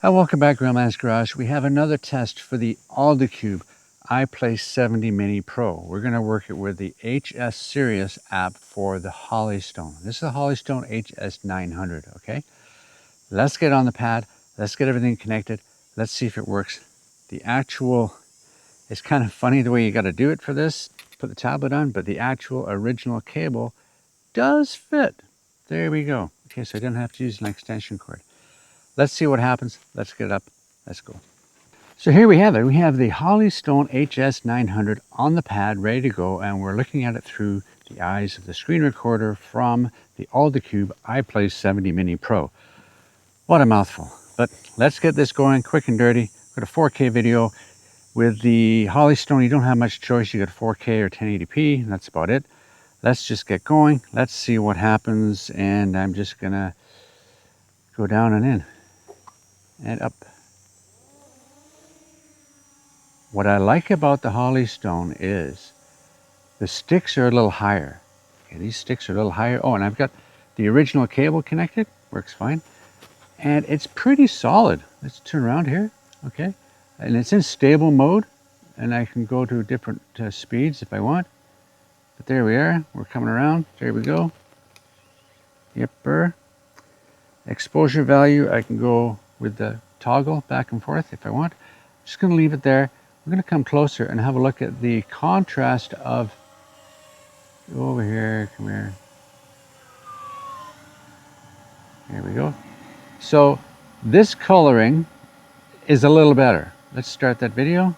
Hi, welcome back, Grandma's Garage. We have another test for the Alldocube iPlay 70 Mini Pro. We're going to work it with the HS Sirius app for the Hollystone. This is the Hollystone HS900, okay? Let's get on the pad. Let's get everything connected. Let's see if it works. It's kind of funny the way you got to do it for this. Put the tablet on, but the actual original cable does fit. There we go. Okay, so I didn't have to use an extension cord. Let's see what happens. Let's get it up. Let's go. So here we have it. We have the Hollystone HS900 on the pad, ready to go, and we're looking at it through the eyes of the screen recorder from the Alldocube iPlay 70 Mini Pro. What a mouthful. But let's get this going quick and dirty. Got a 4K video. With the Hollystone, you don't have much choice. You got 4K or 1080p, and that's about it. Let's just get going. Let's see what happens, and I'm just gonna go down and in and up. What I like about the Hollystone is the sticks are a little higher. Okay, these sticks are a little higher. Oh, and I've got the original cable connected. Works fine. And it's pretty solid. Let's turn around here. Okay. And it's in stable mode. And I can go to different speeds if I want. But there we are. We're coming around. There we go. Yepper. Exposure value, I can go with the toggle back and forth if I want. I'm just going to leave it there. We're going to come closer and have a look at the contrast of, over here, come here. There we go. So this coloring is a little better. Let's start that video.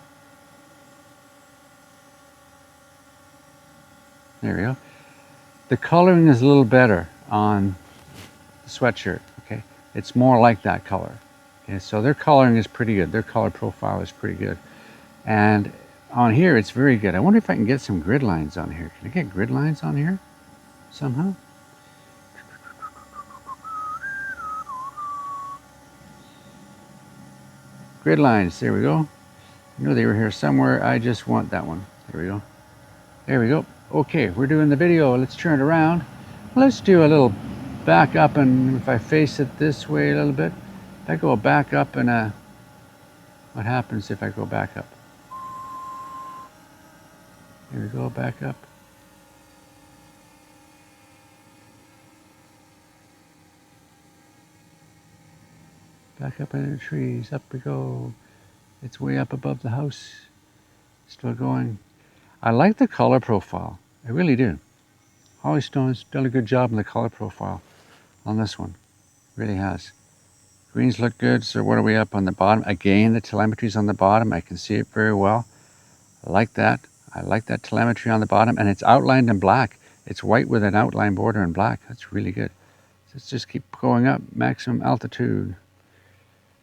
There we go. The coloring is a little better on the sweatshirt, okay? It's more like that color. Okay, so their coloring is pretty good. Their color profile is pretty good. And on here, it's very good. I wonder if I can get some grid lines on here. Can I get grid lines on here somehow? Grid lines, there we go. I knew they were here somewhere. I just want that one. There we go. There we go. Okay, we're doing the video. Let's turn it around. Let's do a little back up, and if I face it this way a little bit, if I go back up and what happens if I go back up? Here we go, back up. Back up in the trees, up we go. It's way up above the house. Still going. I like the color profile. I really do. Hollystone's done a good job in the color profile on this one. Really has. Greens look good, so what are we up on the bottom? Again, the telemetry's on the bottom. I can see it very well. I like that. I like that telemetry on the bottom, and it's outlined in black. It's white with an outline border in black. That's really good. Let's just keep going up. Maximum altitude.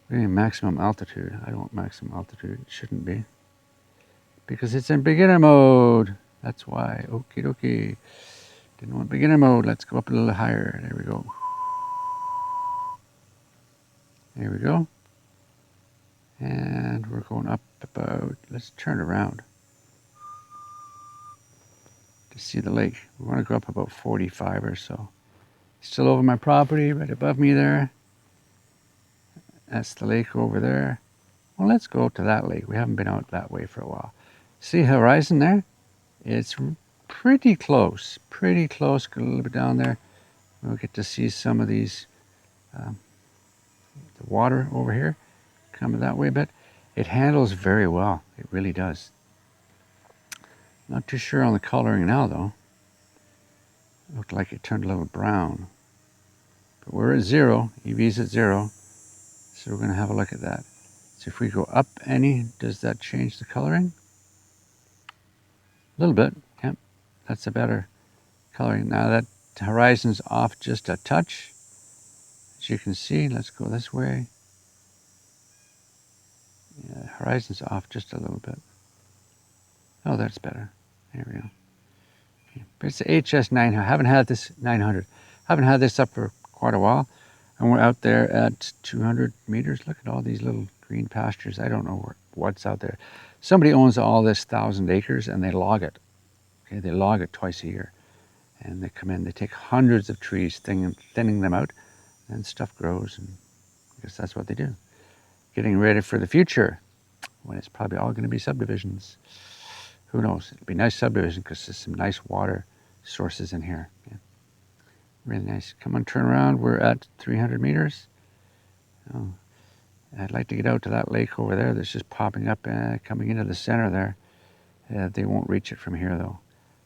Really, maximum altitude. I don't want maximum altitude. It shouldn't be. Because it's in beginner mode. That's why. Okie dokie. Didn't want beginner mode. Let's go up a little higher. There we go. There we go. And we're going up about, let's turn around to see the lake. We want to go up about 45 or so. Still over my property, right above me there. That's the lake over there. Well, let's go to that lake. We haven't been out that way for a while. See horizon there? It's pretty close. Pretty close. Go a little bit down there. We'll get to see some of these, the water over here. Coming that way a bit. It handles very well. It really does. Not too sure on the coloring now, though. It looked like it turned a little brown. But we're at 0. EV's at 0. So we're going to have a look at that. So if we go up any, does that change the coloring? A little bit. Yep. That's a better coloring. Now that horizon's off just a touch. As you can see, let's go this way. Yeah, horizon's off just a little bit. Oh, that's better. There we go. Okay. But it's the HS900. I haven't had this 900. I haven't had this up for quite a while. And we're out there at 200 meters. Look at all these little green pastures. I don't know what's out there. Somebody owns all this 1,000 acres and they log it. Okay, they log it twice a year. And they come in, they take hundreds of trees, thinning them out, and stuff grows. And I guess that's what they do. getting ready for the future, when it's probably all going to be subdivisions. Who knows? It'll be nice subdivision because there's some nice water sources in here. Yeah. Really nice. Come on, turn around. We're at 300 meters. Oh, I'd like to get out to that lake over there that's just popping up, coming into the center there. They won't reach it from here, though.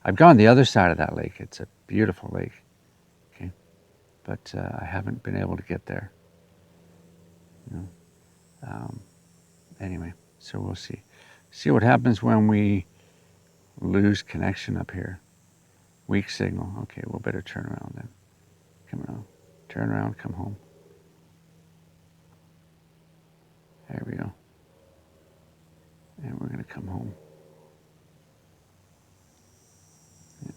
I've gone the other side of that lake. It's a beautiful lake. Okay, but I haven't been able to get there. You know. Anyway, so we'll see. See what happens when we lose connection up here. Weak signal. Okay, we'll better turn around then. Come around. Turn around, come home. There we go. And we're going to come home. Yeah.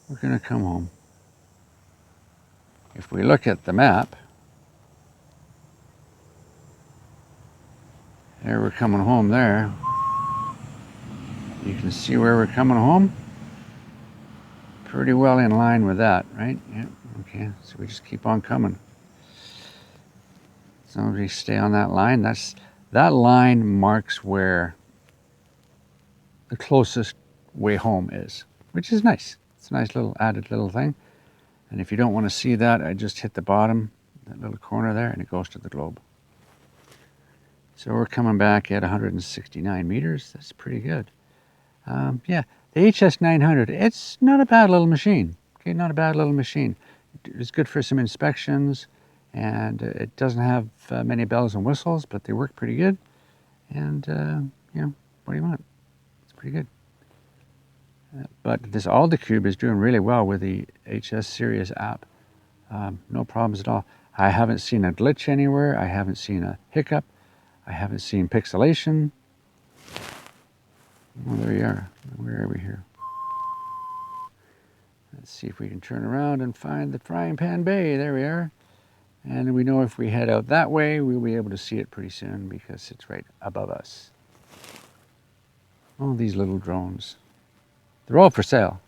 We're going to come home. If we look at the map, there we're coming home there. You can see where we're coming home. Pretty well in line with that, right? Yeah, okay, so we just keep on coming. So we stay on that line. That line marks where the closest way home is, which is nice. It's a nice little added little thing. And if you don't want to see that, I just hit the bottom, that little corner there, and it goes to the globe. So we're coming back at 169 meters. That's pretty good. Yeah, the HS900, it's not a bad little machine. Okay, not a bad little machine. It's good for some inspections, and it doesn't have many bells and whistles, but they work pretty good. And, you know, what do you want? It's pretty good. But this Alldocube is doing really well with the HS Sirius app. No problems at all. I haven't seen a glitch anywhere. I haven't seen a hiccup. I haven't seen pixelation. Well, there you are. Where are we here? Let's see if we can turn around and find the frying pan bay. There we are. And we know if we head out that way, we'll be able to see it pretty soon because it's right above us. All these little drones. They're all for sale.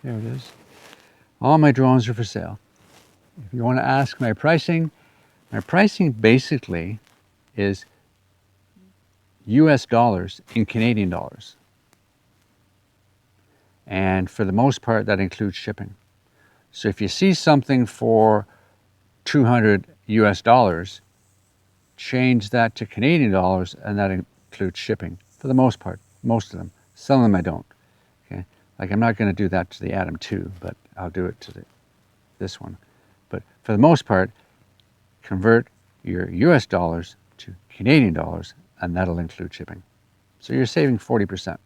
There it is. All my drones are for sale. If you want to ask my pricing basically is US dollars in Canadian dollars. And for the most part, that includes shipping. So if you see something for 200 US dollars, change that to Canadian dollars, and that includes shipping for the most part, most of them. Some of them I don't. Okay, like I'm not going to do that to the Atom 2, but I'll do it to this one. But for the most part, convert your US dollars to Canadian dollars, and that'll include shipping. So you're saving 40%.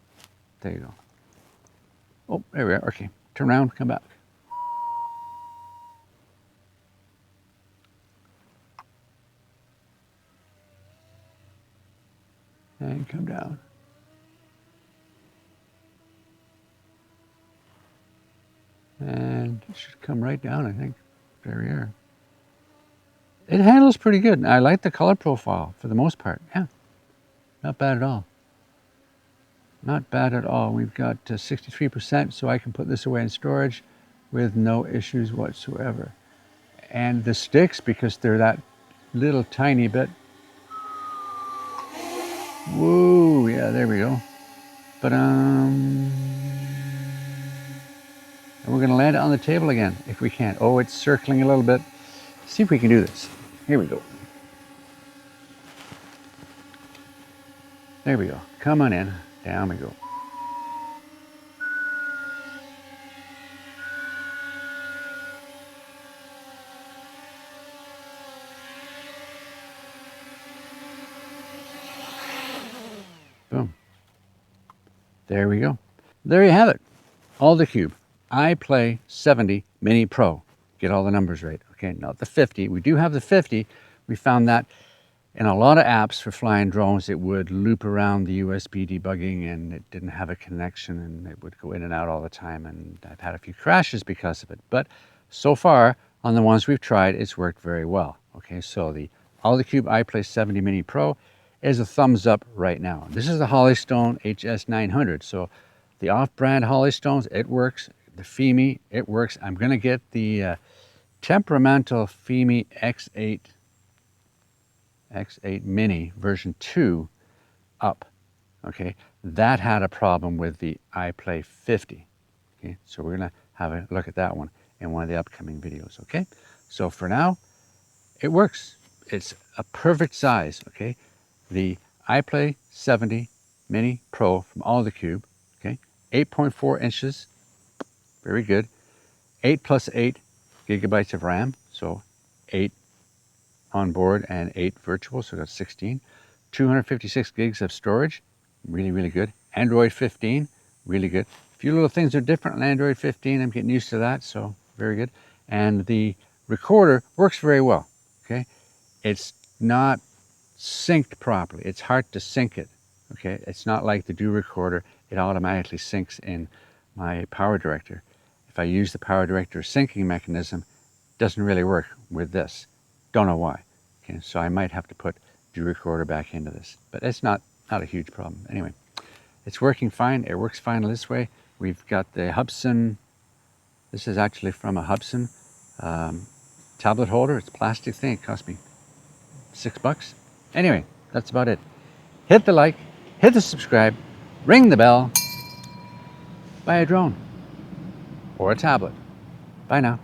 There you go. Oh, there we are. Okay, turn around, come back. And come down. And it should come right down, I think. There we are. It handles pretty good. I like the color profile for the most part. Yeah, not bad at all. Not bad at all. We've got 63%, so I can put this away in storage with no issues whatsoever. And the sticks, because they're that little tiny bit. Whoa, yeah, there we go. But and we're going to land it on the table again, if we can. Oh, it's circling a little bit. See if we can do this. Here we go. There we go. Come on in. Down we go. Boom. There we go. There you have it. Alldocube iPlay 70 Mini Pro. Get all the numbers right. Okay, not the 50. We do have the 50. We found that in a lot of apps for flying drones, it would loop around the USB debugging and it didn't have a connection and it would go in and out all the time. And I've had a few crashes because of it. But so far, on the ones we've tried, it's worked very well. Okay, so the Alldocube iPlay 70 Mini Pro is a thumbs up right now. This is the Hollystone HS900. So the off-brand Hollystones, it works. The Fimi, it works. I'm going to get the temperamental Fimi X8 Mini version 2 up. Okay, that had a problem with the iPlay 50. Okay, so we're going to have a look at that one in one of the upcoming videos. Okay, so for now, it works. It's a perfect size. Okay, the iPlay 70 Mini Pro from Alldocube. Okay, 8.4 inches, very good. 8 plus 8 gigabytes of RAM, so 8 on board and 8 virtual, so that's 16. 256 gigs of storage, really, really good. Android 15, really good. A few little things are different on Android 15. I'm getting used to that, so very good. And the recorder works very well, okay? It's not synced properly. It's hard to sync it, okay? It's not like the Do recorder. It automatically syncs in my Power Director. If I use the Power Director syncing mechanism, it doesn't really work with this. Don't know why. Okay, so I might have to put Do recorder back into this, but it's not a huge problem. Anyway, it's working fine. It works fine this way. We've got the Hubsan. This is actually from a Hubsan tablet holder. It's a plastic thing. It cost me $6. Anyway, that's about it. Hit the like, hit the subscribe, ring the bell, buy a drone or a tablet. Bye now.